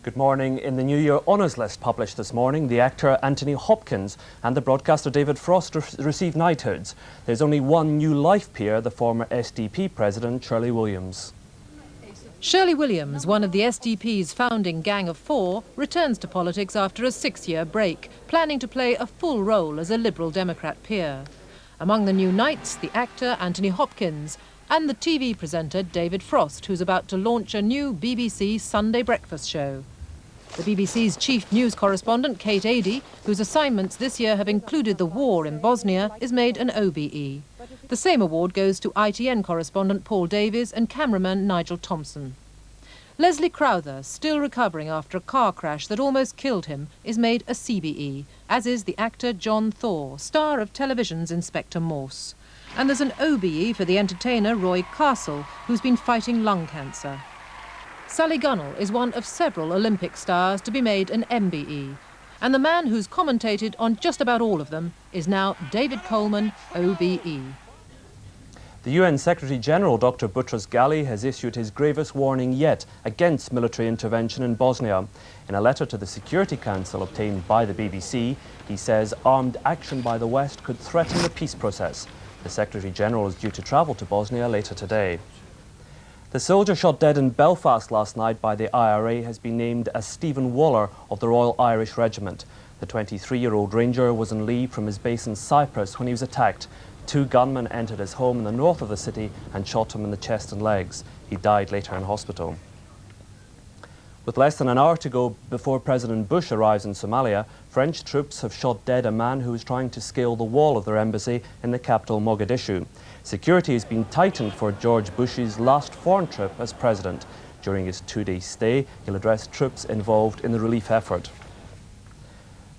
Good morning. In the New Year honours list published this morning, the actor Anthony Hopkins and the broadcaster David Frost received knighthoods. There's only one new life peer, the former SDP president Shirley Williams. Shirley Williams, one of the SDP's founding gang of four, returns to politics after a 6-year break, planning to play a full role as a Liberal Democrat peer. Among the new knights, the actor Anthony Hopkins and the TV presenter David Frost, who's about to launch a new BBC Sunday breakfast show. The BBC's chief news correspondent, Kate Adie, whose assignments this year have included the war in Bosnia, is made an OBE. The same award goes to ITN correspondent Paul Davies and cameraman Nigel Thompson. Leslie Crowther, still recovering after a car crash that almost killed him, is made a CBE, as is the actor John Thor, star of television's Inspector Morse. And there's an OBE for the entertainer Roy Castle, who's been fighting lung cancer. Sally Gunnell is one of several Olympic stars to be made an MBE. And the man who's commentated on just about all of them is now David Coleman, OBE. The UN Secretary-General Dr. Boutros-Ghali has issued his gravest warning yet against military intervention in Bosnia. In a letter to the Security Council obtained by the BBC, he says armed action by the West could threaten the peace process. The Secretary-General is due to travel to Bosnia later today. The soldier shot dead in Belfast last night by the IRA has been named as Stephen Waller of the Royal Irish Regiment. The 23-year-old Ranger was on leave from his base in Cyprus when he was attacked. 2 gunmen entered his home in the north of the city and shot him in the chest and legs. He died later in hospital. With less than an hour to go before President Bush arrives in Somalia, French troops have shot dead a man who was trying to scale the wall of their embassy in the capital Mogadishu. Security has been tightened for George Bush's last foreign trip as president. During his 2-day stay, he'll address troops involved in the relief effort.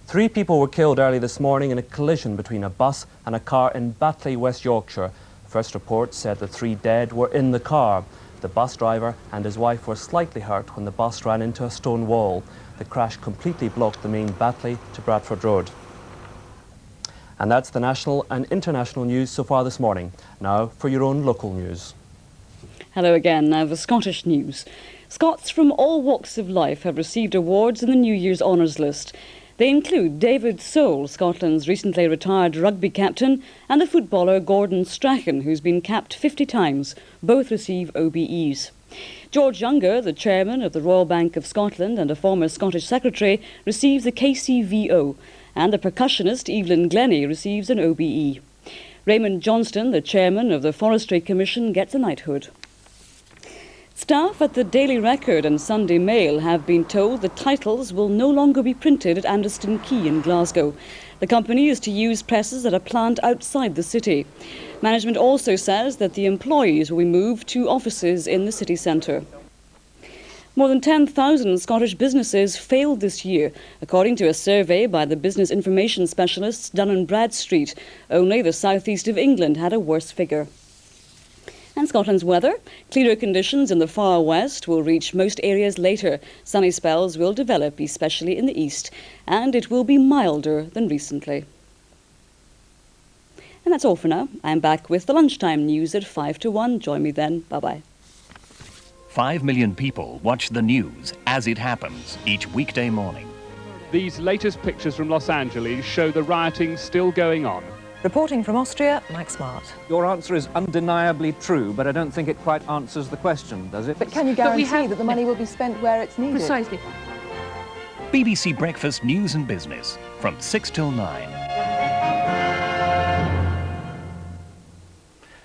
3 people were killed early this morning in a collision between a bus and a car in Batley, West Yorkshire. First reports said the 3 dead were in the car. The bus driver and his wife were slightly hurt when the bus ran into a stone wall. The crash completely blocked the main Batley to Bradford Road. And that's the national and international news so far this morning. Now for your own local news. Hello again. Now the Scottish news. Scots from all walks of life have received awards in the New Year's honours list. They include David Sole, Scotland's recently retired rugby captain, and the footballer Gordon Strachan, who's been capped 50 times. Both receive OBEs. George Younger, the chairman of the Royal Bank of Scotland and a former Scottish secretary, receives a KCVO, and the percussionist Evelyn Glennie receives an OBE. Raymond Johnston, the chairman of the Forestry Commission, gets a knighthood. Staff at the Daily Record and Sunday Mail have been told the titles will no longer be printed at Anderston Quay in Glasgow. The company is to use presses at a plant outside the city. Management also says that the employees will be moved to offices in the city centre. More than 10,000 Scottish businesses failed this year, according to a survey by the business information specialists Dun & Bradstreet. Only the southeast of England had a worse figure. And Scotland's weather. Clearer conditions in the far west will reach most areas later. Sunny spells will develop, especially in the east, and it will be milder than recently. And that's all for now. I'm back with the lunchtime news at 5 to 1. Join me then. Bye-bye. 5 million people watch the news as it happens each weekday morning. These latest pictures from Los Angeles show the rioting still going on. Reporting from Austria, Mike Smart. Your answer is undeniably true, but I don't think it quite answers the question, does it? But can you guarantee that the money will be spent where it's needed? Precisely. BBC Breakfast News and Business from 6 till 9.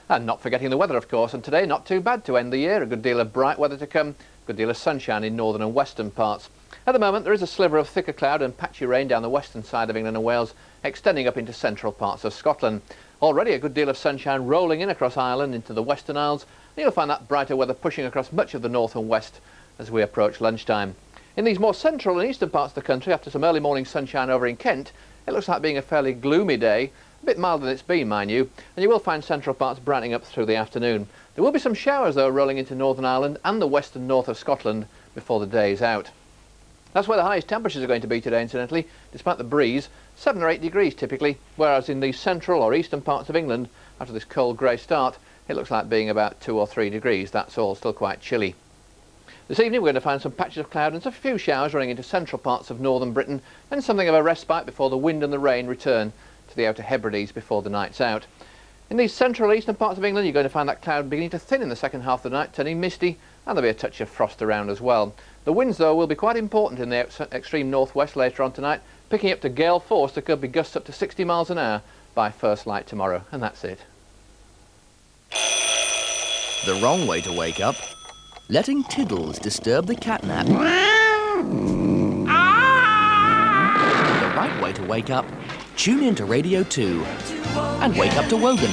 And not forgetting the weather, of course, and today not too bad to end the year. A good deal of bright weather to come, a good deal of sunshine in northern and western parts. At the moment there is a sliver of thicker cloud and patchy rain down the western side of England and Wales, extending up into central parts of Scotland. Already a good deal of sunshine rolling in across Ireland into the Western Isles, and you'll find that brighter weather pushing across much of the north and west as we approach lunchtime. In these more central and eastern parts of the country, after some early morning sunshine over in Kent, it looks like being a fairly gloomy day, a bit milder than it's been, mind you, and you will find central parts brightening up through the afternoon. There will be some showers, though, rolling into Northern Ireland and the western north of Scotland before the day is out. That's where the highest temperatures are going to be today, incidentally, despite the breeze, 7 or 8 degrees typically, whereas in the central or eastern parts of England, after this cold grey start, it looks like being about 2 or 3 degrees. That's all, still quite chilly. This evening we're going to find some patches of cloud and a few showers running into central parts of northern Britain, and something of a respite before the wind and the rain return to the Outer Hebrides before the night's out. In these central eastern parts of England you're going to find that cloud beginning to thin in the second half of the night, turning misty, and there'll be a touch of frost around as well. The winds though will be quite important in the extreme northwest later on tonight, picking up to gale force. There could be gusts up to 60 miles an hour by first light tomorrow, and that's it. The wrong way to wake up. Letting tiddles disturb the catnap. The right way to wake up. Tune in to Radio 2 and wake up to Wogan.